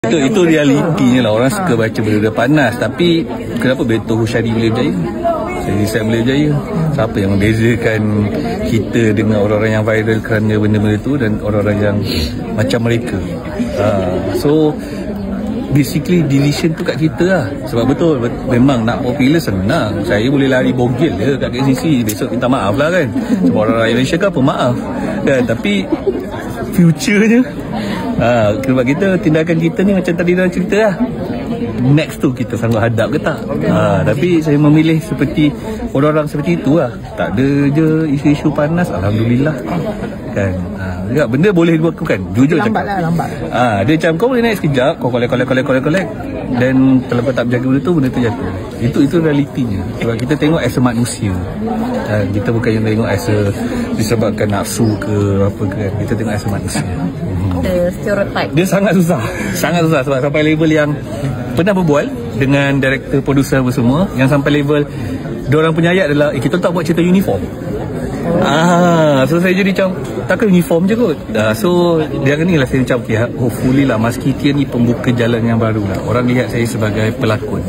Itu realitinya lah. Orang suka baca benda-benda panas. Tapi kenapa Beto Husyari boleh berjaya? Saya boleh berjaya. Siapa yang membezakan kita dengan orang-orang yang viral kerana benda-benda tu dan orang-orang yang macam mereka? So basically decision tu kat kita lah. Sebab betul memang nak popular senang. Saya boleh lari bogel je kat KCC, besok minta maaf lah kan. Sebab orang Malaysia kan pemaaf kan. Tapi future-nya sebab kita, tindakan kita ni macam tadi dalam cerita lah, next tu kita sanggup hadap ke tak. Tapi saya memilih seperti orang-orang seperti itu lah. Tak ada je isu-isu panas, Alhamdulillah kan. Benda boleh dilakukan, jujur cakap. Dia macam kau boleh naik sekejap, kau collect, dan kalau kau tak berjaga benda tu jatuh. Itu realitinya. Sebab kita tengok as a manusia, kita bukan yang tengok as a disebabkan nafsu ke apa ke kan. Kita tengok as a manusia. Stereotype. Dia sangat susah sebab sampai level yang pernah berbual dengan director, producer apa semua, yang sampai level diorang punya ayat adalah kita tak buat cerita uniform. So saya jadi macam takkan uniform je kot. So dia ni lah saya macam hopefully lah Mas Kitia ni pembuka jalan yang baru lah. Orang lihat saya sebagai pelakon,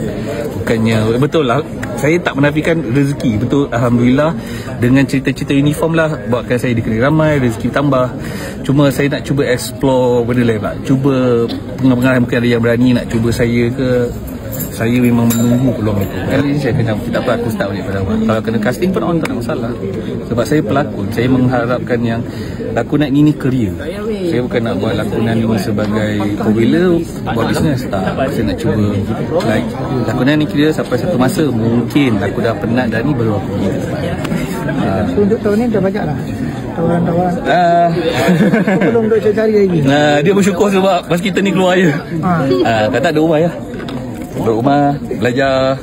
bukannya, betul lah saya tak menafikan rezeki, betul, Alhamdulillah dengan cerita-cerita uniform lah buatkan saya dikenali ramai, rezeki tambah. Cuma saya nak cuba explore benda lain lah. Cuba pengarah mungkin ada yang berani nak cuba saya ke. Saya memang menunggu peluang itu. Kali ni saya kena, tak apa aku start balik pada awal. Kalau kena casting pun on tak ada masalah. Sebab saya pelakon, saya mengharapkan yang lakonan ini career. Saya bukan nak buat lakonan ini sebagai popular, buat bisnes. Tak, saya nak cuba like lakonan ni kira sampai satu masa mungkin aku dah penat dah ni baru aku untuk tahun ni dah banyak lah tawaran-tawaran. Belum duk cari lagi. Dia bersyukur sebab pas kita ni keluar je. Kata ada rumah ya. Rumah, belajar,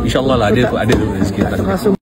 InsyaAllah lah ada rezeki.